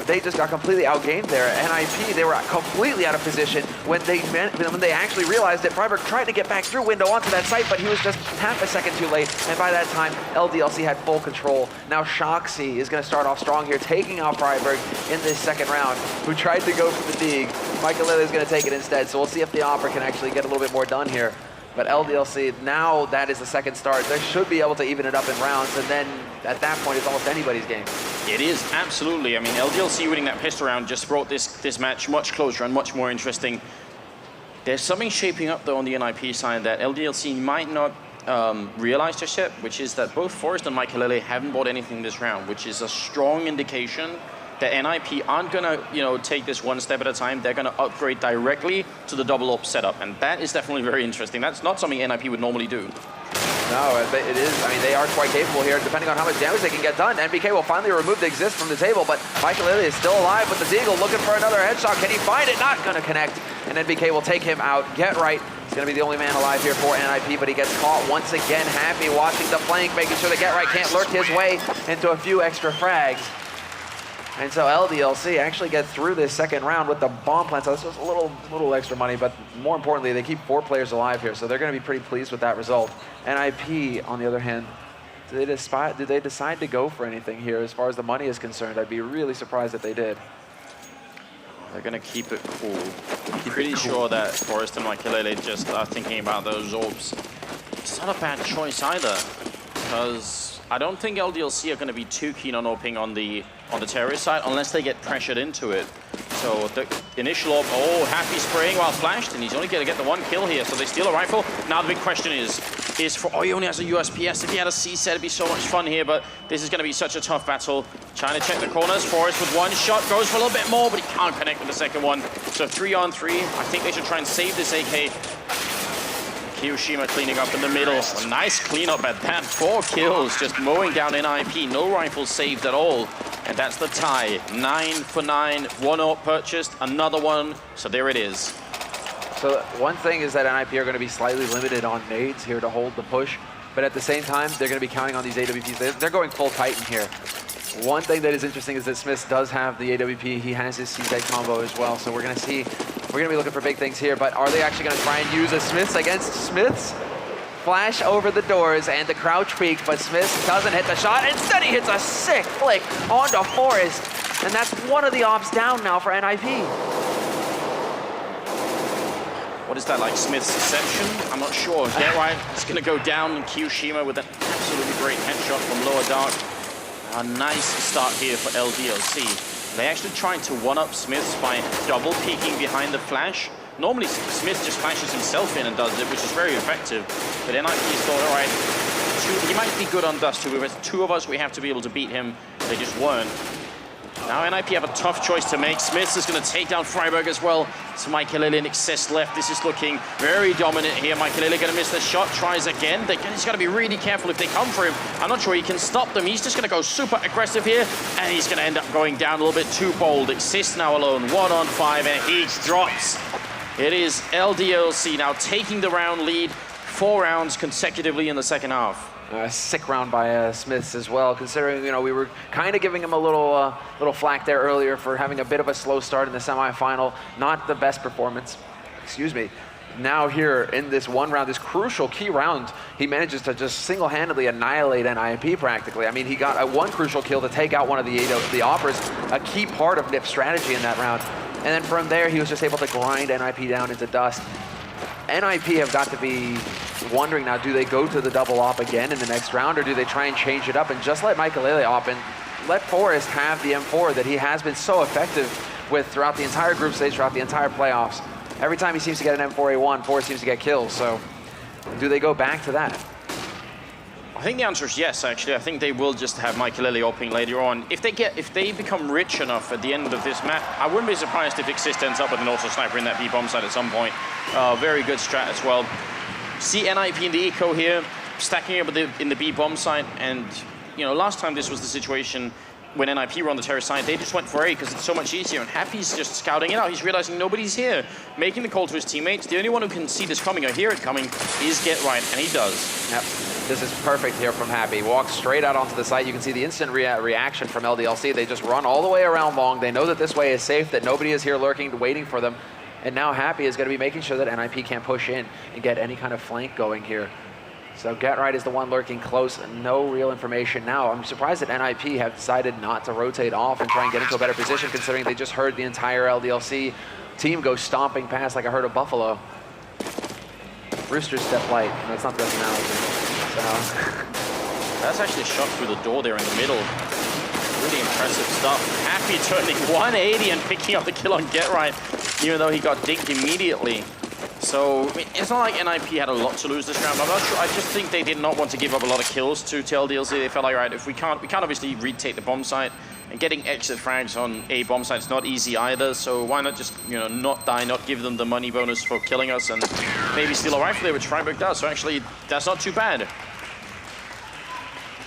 Speaker 1: they just got completely outgamed there. NIP, they were completely out of position when they actually realized that Freiburg tried to get back through window onto that site, but he was just half a second too late, and by that time, LDLC had full control. Now Shoxy is going to start off strong here, taking out Freiburg in this second round, who tried to go for the dig. Michael Lilly is going to take it instead, so we'll see if the Opera can actually get a little bit more done here. But LDLC, now that is the second start. They should be able to even it up in rounds, and then at that point, it's almost anybody's game.
Speaker 2: It is, absolutely. I mean, LDLC winning that pistol round just brought this match much closer and much more interesting. There's something shaping up, though, on the NIP side that LDLC might not realize just yet, which is that both Forrest and Michael Lilly haven't bought anything this round, which is a strong indication that NIP aren't gonna, take this one step at a time. They're gonna upgrade directly to the double up setup, and that is definitely very interesting. That's not something NIP would normally do.
Speaker 1: No, it is. I mean, they are quite capable here, depending on how much damage they can get done. MBK will finally remove the Exist from the table, but Michael Lilly is still alive with the Deagle, looking for another headshot. Can he find it? Not gonna connect, and MBK will take him out. Get Right. He's gonna be the only man alive here for NIP, but he gets caught once again. Happy watching the flank, making sure that Get Right can't lurk his way into a few extra frags. And so LDLC actually get through this second round with the bomb plant. So this was a little extra money, but more importantly, they keep 4 players alive here. So they're going to be pretty pleased with that result. NIP, on the other hand, did they decide to go for anything here as far as the money is concerned? I'd be really surprised if they did.
Speaker 2: They're going to keep it cool. I'm pretty sure that Forrest and Mikelele just are thinking about those orbs. It's not a bad choice either, because I don't think LDLC are going to be too keen on opening on the terrorist side unless they get pressured into it. So the initial orb, oh, Happy spraying while flashed, and he's only going to get the 1 kill here. So they steal a rifle. Now the big question is for, oh, he only has a USPS. If he had a C-set, it'd be so much fun here, but this is going to be such a tough battle. Trying to check the corners. Forrest with 1 shot, goes for a little bit more, but he can't connect with the second one. So 3 on 3. I think they should try and save this AK. Kiyoshima cleaning up in the middle. A nice cleanup at that. 4 kills, just mowing down NIP. No rifles saved at all. And that's the tie. 9 for 9. 1 AWP purchased, another one. So there it is.
Speaker 1: So one thing is that NIP are going to be slightly limited on nades here to hold the push. But at the same time, they're going to be counting on these AWPs. They're going full Titan here. One thing that is interesting is that Smith does have the AWP. He has his CZ combo as well. So we're going to see, we're going to be looking for big things here. But are they actually going to try and use a Smiths against Smiths? Flash over the doors and the crouch peek, but Smith doesn't hit the shot. Instead, he hits a sick flick onto Forrest. And that's one of the ops down now for NIP.
Speaker 2: What is that, like Smith's Ascension? I'm not sure. Get right. It's going to go down, and Kiyoshima with an absolutely great headshot from lower dark. A nice start here for LDLC. They actually tried to one-up Smiths by double peeking behind the flash. Normally, Smith just flashes himself in and does it, which is very effective. But NIP thought, all right, he might be good on Dust 2, but 2 of us, we have to be able to beat him. They just weren't. Now NIP have a tough choice to make. Smith is going to take down Freiburg as well. So Mikelele in excess left. This is looking very dominant here. Mikelele going to miss the shot. Tries again. He's got to be really careful if they come for him. I'm not sure he can stop them. He's just going to go super aggressive here. And he's going to end up going down a little bit too bold. Exist now alone. 1 on 5. And he drops. It is LDLC now taking the round lead. 4 rounds consecutively in the second half.
Speaker 1: A sick round by Smiths as well, considering, you know, we were kind of giving him a little flack there earlier for having a bit of a slow start in the semifinal. Not the best performance. Excuse me. Now here in this 1 round, this crucial key round, he manages to just single-handedly annihilate NIP practically. I mean, he got 1 crucial kill to take out one of the operas, a key part of NIP's strategy in that round. And then from there, he was just able to grind NIP down into dust. NIP have got to be wondering now, do they go to the double op again in the next round, or do they try and change it up and just let Mikelele op and let Forrest have the M4 that he has been so effective with throughout the entire group stage, throughout the entire playoffs. Every time he seems to get an M4A1, Forrest seems to get kills. So do they go back to that?
Speaker 2: I think the answer is yes, actually. I think they will just have Mikelele opening later on. If they become rich enough at the end of this map, I wouldn't be surprised if Exist ends up with an auto sniper in that B bomb site at some point. Very good strat as well. See NIP in the eco here, stacking up in the B bomb site, and you know, last time this was the situation when NIP were on the terrorist side, they just went for A because it's so much easier, and Happy's just scouting it out. He's realizing nobody's here, making the call to his teammates. The only one who can see this coming or hear it coming is Get Right, and he does.
Speaker 1: Yep, this is perfect here from Happy. Walks straight out onto the site. You can see the instant reaction from LDLC. They just run all the way around long. They know that this way is safe, that nobody is here lurking, waiting for them. And now Happy is going to be making sure that NIP can't push in and get any kind of flank going here. So Get Right is the one lurking close. No real information now. I'm surprised that NIP have decided not to rotate off and try and get into a better position, considering they just heard the entire LDLC team go stomping past like a herd of buffalo. Roosters step light. That's not the best analogy. So.
Speaker 2: That's actually shot through the door there in the middle. Really impressive stuff. Happy turning 180 and picking up the kill on Get Right, even though he got dinked immediately. So, I mean, it's not like NIP had a lot to lose this round. I'm not sure. I just think they did not want to give up a lot of kills to LDLC. They felt like, right, if we can't obviously retake the bomb site, and getting exit frags on a bomb site is not easy either. So why not just, you know, not die, not give them the money bonus for killing us, and maybe steal a rifle there, which Freiburg does. So actually, that's not too bad.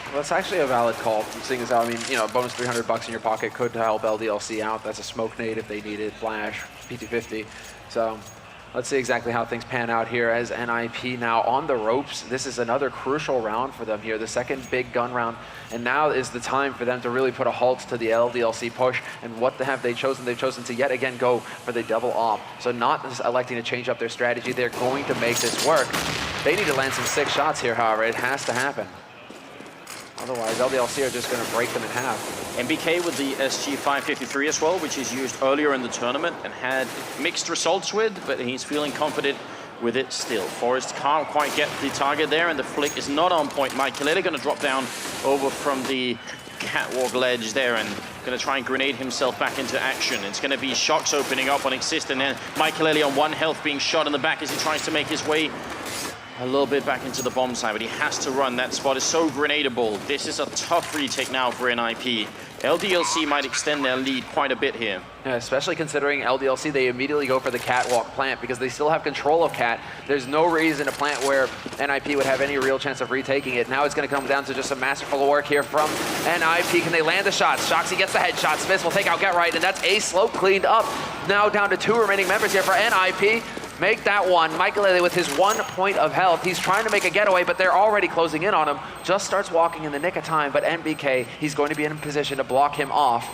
Speaker 1: Well, that's actually a valid call, seeing as how, I mean, you know, bonus $300 in your pocket could help LDLC out. That's a smoke nade if they need it, flash, PT50. So Let's see exactly how things pan out here as NIP now on the ropes. This is another crucial round for them here, the second big gun round. And now is the time for them to really put a halt to the LDLC push. And what have they chosen? They've chosen to yet again go for the double op. So not electing to change up their strategy. They're going to make this work. They need to land some 6 shots here, however. It has to happen. Otherwise, LDLC are just going to break them in half.
Speaker 2: MBK with the SG553 as well, which is used earlier in the tournament and had mixed results with, but he's feeling confident with it still. Forrest can't quite get the target there, and the flick is not on point. Michael going to drop down over from the catwalk ledge there and going to try and grenade himself back into action. It's going to be Shocks opening up on Exist, and then Michael on 1 health being shot in the back as he tries to make his way a little bit back into the bomb side, but he has to run. That spot is so grenadable. This is a tough retake now for NIP. LDLC might extend their lead quite a bit here.
Speaker 1: Yeah, especially considering LDLC, they immediately go for the catwalk plant because they still have control of Cat. There's no reason to plant where NIP would have any real chance of retaking it. Now it's going to come down to just some masterful work here from NIP. Can they land the shots? Shoxy gets the headshot. Smith will take out Get Right, and that's a slope cleaned up. Now down to 2 remaining members here for NIP. Make that one. Michael with his 1 point of health. He's trying to make a getaway, but they're already closing in on him. Just starts walking in the nick of time, but MBK, he's going to be in a position to block him off.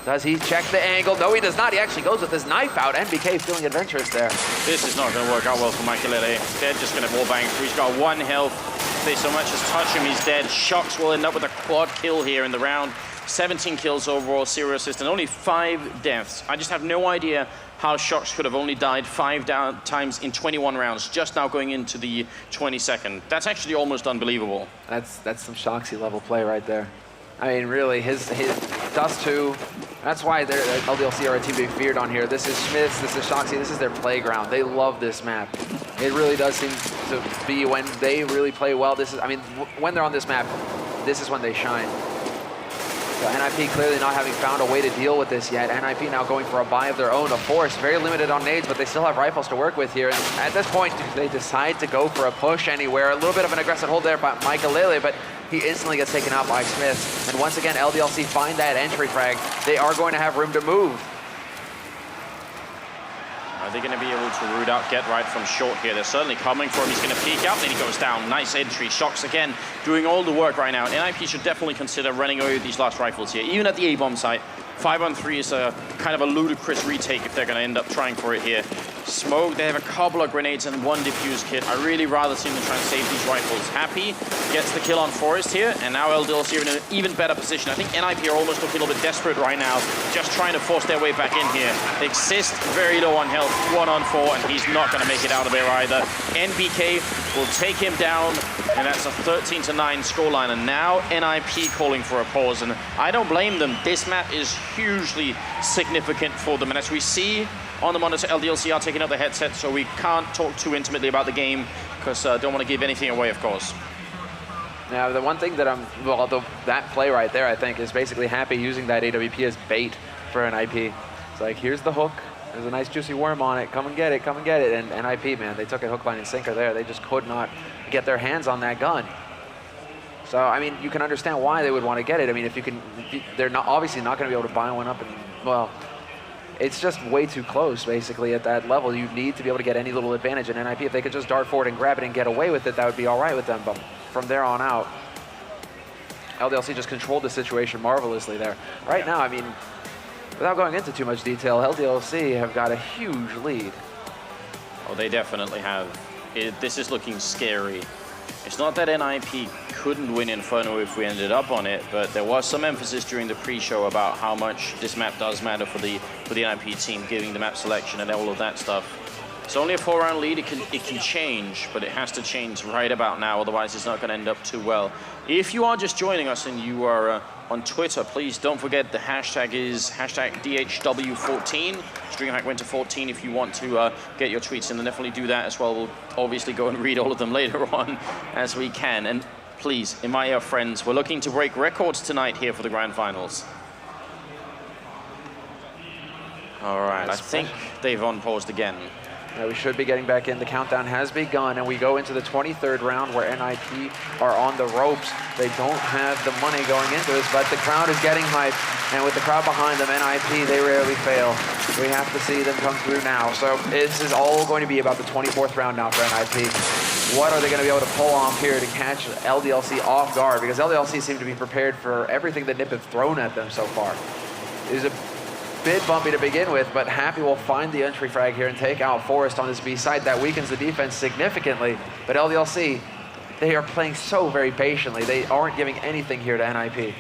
Speaker 1: Does he check the angle? No, he does not. He actually goes with his knife out. MBK feeling adventurous there.
Speaker 2: This is not going to work out well for Michael. They're just going to wallbang through. He's got 1 health. If they so much as touch him, he's dead. Shocks will end up with a quad kill here in the round. 17 kills overall, 0 assists, and only 5 deaths. I just have no idea how Shocks could have only died 5 times in 21 rounds, just now going into the 22nd. That's actually almost unbelievable.
Speaker 1: That's some Shoxy level play right there. I mean, really, his Dust 2, that's why LDLC are a team to be feared on here. This is Smiths, this is Shoxy, this is their playground. They love this map. It really does seem to be when they really play well. This is, I mean, when they're on this map, this is when they shine. So NIP clearly not having found a way to deal with this yet. NIP now going for a buy of their own. Of course, very limited on nades, but they still have rifles to work with here. And at this point, they decide to go for a push anywhere. A little bit of an aggressive hold there by Michael, but he instantly gets taken out by Smith. And once again, LDLC find that entry frag. They are going to have room to move.
Speaker 2: Are they going to be able to root out Get Right from short here? They're certainly coming for him. He's going to peek out, then he goes down. Nice entry. Shocks again, doing all the work right now. NIP should definitely consider running away with these last rifles here, even at the A-bomb site. 5-on-3 is a kind of a ludicrous retake if they're going to end up trying for it here. Smoke, they have a couple of grenades and 1 defuse kit. I really rather see them try and save these rifles. Happy gets the kill on Forrest here, and now LDLC are in an even better position. I think NIP are almost looking a little bit desperate right now, just trying to force their way back in here. Exist, very low on health, 1 on 4, and he's not going to make it out of there either. NBK will take him down, and that's a 13-9 scoreline. And now NIP calling for a pause, and I don't blame them. This map is hugely significant for them, and as we see on the monitor, LDLC are taking up the headset, so we can't talk too intimately about the game because I don't want to give anything away, of course.
Speaker 1: Now, the one thing that that play right there, I think, is basically Happy using that AWP as bait for NIP. It's like, here's the hook. There's a nice juicy worm on it. Come and get it, come and get it. And NIP, man, they took it hook, line, and sinker there. They just could not get their hands on that gun. So, I mean, you can understand why they would want to get it. I mean, they're not obviously not going to be able to buy one up, and, well, it's just way too close, basically, at that level. You need to be able to get any little advantage in NIP. If they could just dart forward and grab it and get away with it, that would be all right with them. But from there on out, LDLC just controlled the situation marvelously there. Right now, I mean, without going into too much detail, LDLC have got a huge lead.
Speaker 2: Oh, they definitely have. This is looking scary. It's not that NIP couldn't win Inferno if we ended up on it, but there was some emphasis during the pre-show about how much this map does matter for the NIP team, giving the map selection and all of that stuff. It's only a 4-round lead. It can change, but it has to change right about now, otherwise it's not going to end up too well. If you are just joining us and you are on Twitter, please don't forget the hashtag is #DHW14. DreamHack Winter 14 if you want to get your tweets in, and definitely do that as well. We'll obviously go and read all of them later on as we can. And please, Imaya friends, we're looking to break records tonight here for the Grand Finals. All right, I think they've unpaused again.
Speaker 1: We should be getting back in. The countdown has begun, and we go into the 23rd round where NIP are on the ropes. They don't have the money going into this, but the crowd is getting hyped, and with the crowd behind them, NIP, they rarely fail. We have to see them come through now. So this is all going to be about the 24th round now for NIP. What are they going to be able to pull off here to catch LDLC off guard? Because LDLC seem to be prepared for everything that Nip have thrown at them so far. It is a bit bumpy to begin with, but Happy will find the entry frag here and take out Forrest on this B side. That weakens the defense significantly. But LDLC, they are playing so very patiently. They aren't giving anything here to NIP.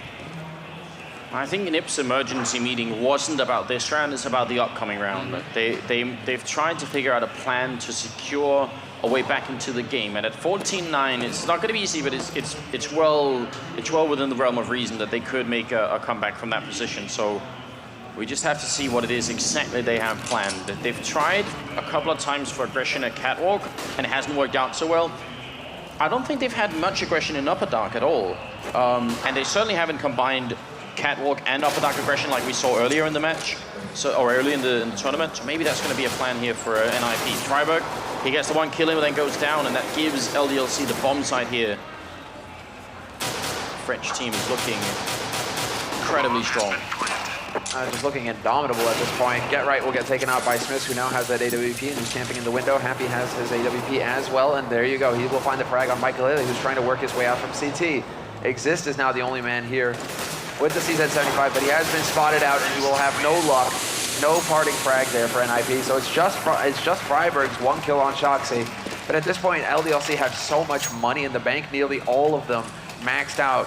Speaker 2: I think Nip's emergency meeting wasn't about this round, it's about the upcoming round. They've tried to figure out a plan to secure a way back into the game. And at 14-9, it's not going to be easy, but it's well within the realm of reason that they could make a comeback from that position. So we just have to see what it is exactly they have planned. They've tried a couple of times for aggression at Catwalk, and it hasn't worked out so well. I don't think they've had much aggression in Upper Dark at all. And they certainly haven't combined Catwalk and Upper Dark aggression like we saw earlier in the match, or early in the tournament. So maybe that's going to be a plan here for NIP. Freiburg, he gets the one kill in, but then goes down, and that gives LDLC the bomb site here. French team is looking incredibly strong.
Speaker 1: Just looking indomitable at this point. Get Right will get taken out by Smith, who now has that AWP and he's camping in the window. Happy has his AWP as well, and there you go. He will find the frag on Michael, who's trying to work his way out from CT. Exist is now the only man here with the CZ75, but he has been spotted out, and he will have no luck. No parting frag there for NIP, so it's just Freiburg's one kill on Shoxy. But at this point, LDLC have so much money in the bank, nearly all of them maxed out.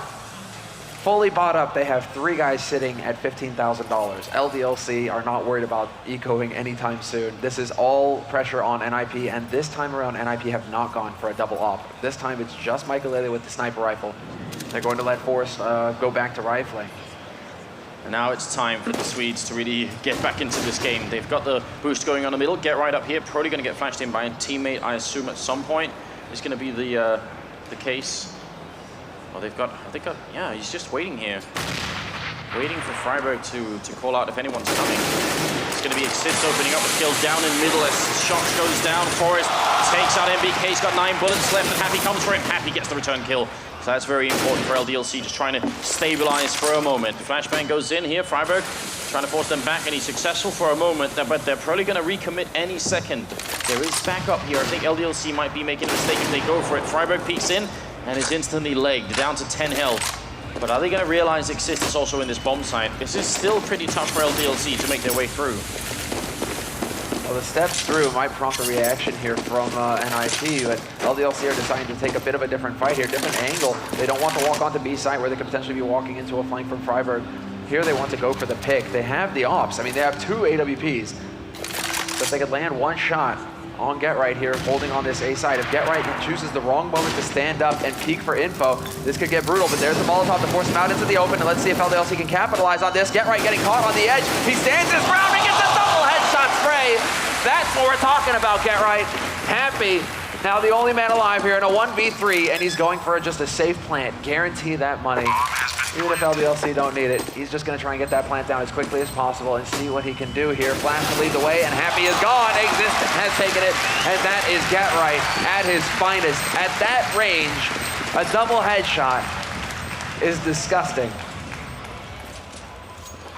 Speaker 1: Fully bought up, they have 3 guys sitting at $15,000. LDLC are not worried about ecoing anytime soon. This is all pressure on NIP, and this time around, NIP have not gone for a double op. This time, it's just Michael with the sniper rifle. They're going to let Forrest go back to rifling.
Speaker 2: And now it's time for the Swedes to really get back into this game. They've got the boost going on the middle. Get Right up here, probably going to get flashed in by a teammate, I assume, at some point. It's going to be the case. Well, yeah, he's just waiting here. Waiting for Freiburg to call out if anyone's coming. It's going to be Exist opening up a kill down in the middle as Shox goes down. Forrest takes out MBK. He's got 9 bullets left, and Happy comes for him. Happy gets the return kill. So that's very important for LDLC, just trying to stabilize for a moment. Flashbang goes in here. Freiburg trying to force them back, and he's successful for a moment, but they're probably going to recommit any second. There is backup here. I think LDLC might be making a mistake if they go for it. Freiburg peeks in and is instantly legged, down to 10 health. But are they going to realize Exist is also in this bomb site? This is still pretty tough for LDLC to make their way through.
Speaker 1: Well, the steps through might prompt a reaction here from NIP, but LDLC are deciding to take a bit of a different fight here, different angle. They don't want to walk onto B site where they could potentially be walking into a flank from Freiburg. Here they want to go for the pick. They have the ops. I mean, they have 2 AWPs. So if they could land 1 shot on Get Right here, holding on this A side. If Get Right chooses the wrong moment to stand up and peek for info, this could get brutal, but there's the Molotov to force him out into the open, and let's see if LDLC can capitalize on this. Get Right getting caught on the edge. He stands his ground and gets a double headshot spray. That's what we're talking about, Get Right. Happy, now the only man alive here in a 1v3, and he's going for just a safe plant. Guarantee that money. Even if LDLC don't need it, he's just going to try and get that plant down as quickly as possible and see what he can do here. Flash to lead the way, and Happy is gone. Exist has taken it, and that is Get Right at his finest. At that range, a double headshot is disgusting.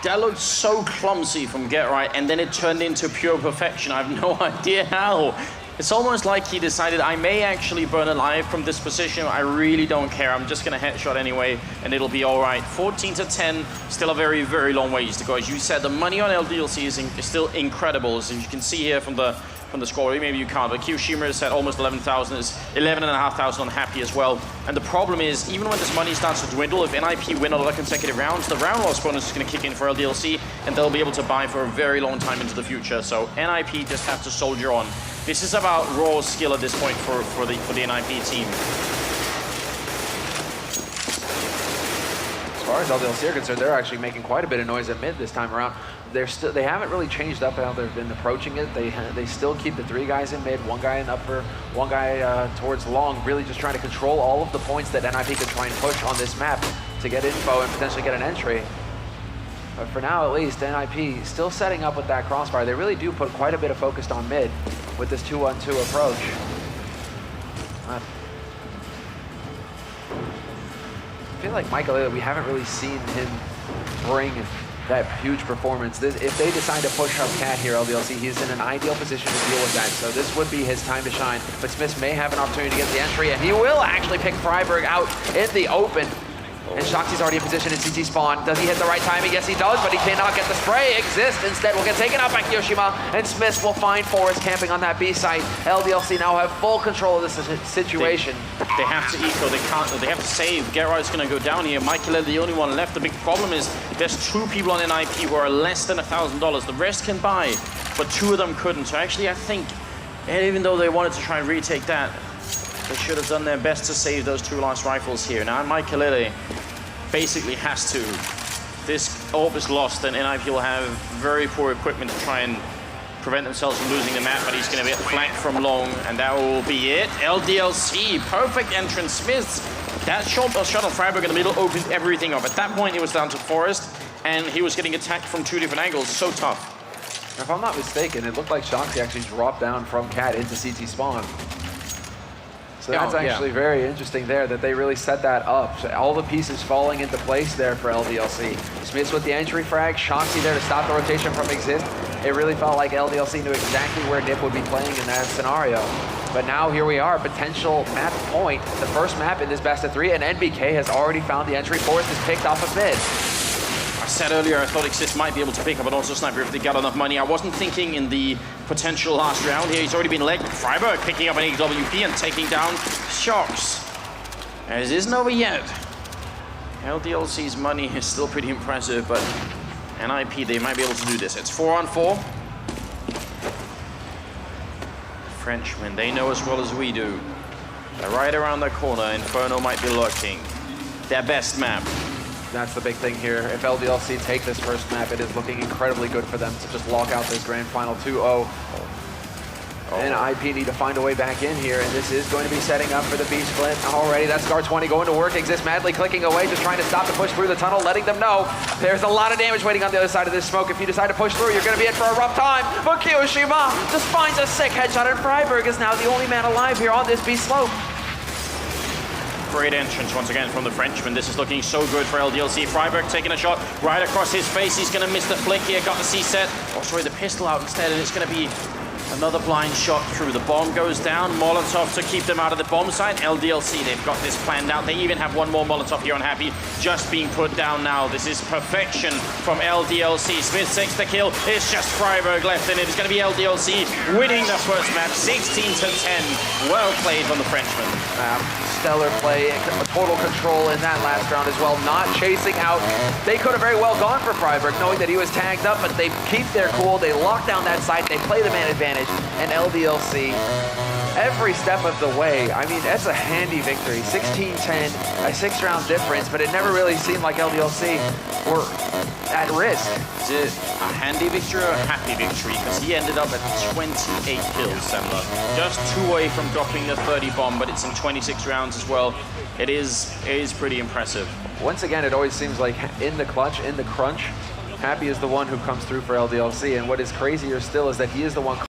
Speaker 2: That looked so clumsy from Get Right, and then it turned into pure perfection. I have no idea how. It's almost like he decided, I may actually burn alive from this position. I really don't care. I'm just going to headshot anyway, and it'll be all right. 14-10, still a very, very long ways to go. As you said, the money on LDLC is still incredible. As you can see here from the score, maybe you can't, but Q Shimmer is at almost 11,000, is 11,500 on Happy as well. And the problem is, even when this money starts to dwindle, if NIP win another consecutive rounds, the round loss bonus is going to kick in for LDLC, and they'll be able to buy for a very long time into the future. So NIP just have to soldier on. This is about raw skill at this point for the NIP team.
Speaker 1: As far as LDLC are concerned, they're actually making quite a bit of noise at mid this time around. They haven't really changed up how they've been approaching it. They still keep the 3 guys in mid, 1 guy in upper, 1 guy towards long, really just trying to control all of the points that NIP could try and push on this map to get info and potentially get an entry. But for now, at least, NIP still setting up with that crossfire. They really do put quite a bit of focus on mid with this 2-on-2 approach. I feel like Michael, we haven't really seen him bring that huge performance. If they decide to push up Cat here, LDLC, he's in an ideal position to deal with that. So this would be his time to shine. But Smith may have an opportunity to get the entry, and he will actually pick Freiburg out in the open. And Shoxy's already in position in CT spawn. Does he hit the right timing? Yes, he does, but he cannot get the spray. Exist instead will get taken out by Kyoshima, and Smith will find Forrest camping on that B site. LDLC now have full control of this situation.
Speaker 2: They have to eco, they can't, they have to save. Gerard's gonna go down here. Michael, the only one left. The big problem is there's 2 people on NIP who are less than $1,000. The rest can buy, but 2 of them couldn't. So actually, I think, even though they wanted to try and retake that, they should have done their best to save those 2 last rifles here. Now, Michael basically has to. This orb is lost, and NIP will have very poor equipment to try and prevent themselves from losing the map, but he's going to get flanked from long, and that will be it. LDLC, perfect entrance. Smiths, that shot on Freiburg in the middle opened everything up. At that point, it was down to Forrest, and he was getting attacked from 2 different angles. So tough.
Speaker 1: If I'm not mistaken, it looked like Shoxy actually dropped down from Cat into CT spawn. So that's actually very interesting there that they really set that up. So all the pieces falling into place there for LDLC. Smiths with the entry frag, Shoxy there to stop the rotation from Exist. It really felt like LDLC knew exactly where Nip would be playing in that scenario. But now here we are, potential map point, the first map in this best of 3, and NBK has already found the entry. Forrest is picked off of mid.
Speaker 2: I said earlier I thought Exist might be able to pick up an also sniper if they got enough money. I wasn't thinking in the potential last round here. He's already been led. Freiburg picking up an AWP and taking down Shox. As it isn't over yet. LDLC's money is still pretty impressive, but NIP, they might be able to do this. It's 4-on-4. Frenchmen, they know as well as we do. They're right around the corner. Inferno might be lurking. Their best map.
Speaker 1: That's the big thing here. If LDLC take this first map, it is looking incredibly good for them to just lock out this grand final 2-0. And IP need to find a way back in here, and this is going to be setting up for the B split already. That's Scar 20 going to work. Exist madly clicking away, just trying to stop the push through the tunnel, letting them know there's a lot of damage waiting on the other side of this smoke. If you decide to push through, you're going to be in for a rough time. But Kyoshima just finds a sick headshot, and Freiburg is now the only man alive here on this B slope.
Speaker 2: Great entrance once again from the Frenchman. This is looking so good for LDLC. Freiburg taking a shot right across his face. He's going to miss the flick here. Got the C set. Oh, sorry, the pistol out instead, and it's going to be another blind shot through. The bomb goes down. Molotov to keep them out of the bomb site. LDLC, they've got this planned out. They even have one more Molotov here on Happy, just being put down now. This is perfection from LDLC. Smith takes the kill. It's just Freiburg left, and it's going to be LDLC winning the first match, 16-10. Well played from the Frenchman.
Speaker 1: Stellar play, total control in that last round as well, not chasing out. They could have very well gone for Freiburg, knowing that he was tagged up, but they keep their cool, they lock down that site, they play the man advantage, and LDLC, every step of the way, I mean, that's a handy victory. 16-10, a 6-round difference, but it never really seemed like LDLC were at risk.
Speaker 2: Is it a handy victory or a happy victory? Because he ended up at 28 kills, Semler. Just 2 away from dropping the 30 bomb, but it's in 26 rounds as well. It is pretty impressive.
Speaker 1: Once again, it always seems like in the clutch, in the crunch, Happy is the one who comes through for LDLC, and what is crazier still is that he is the one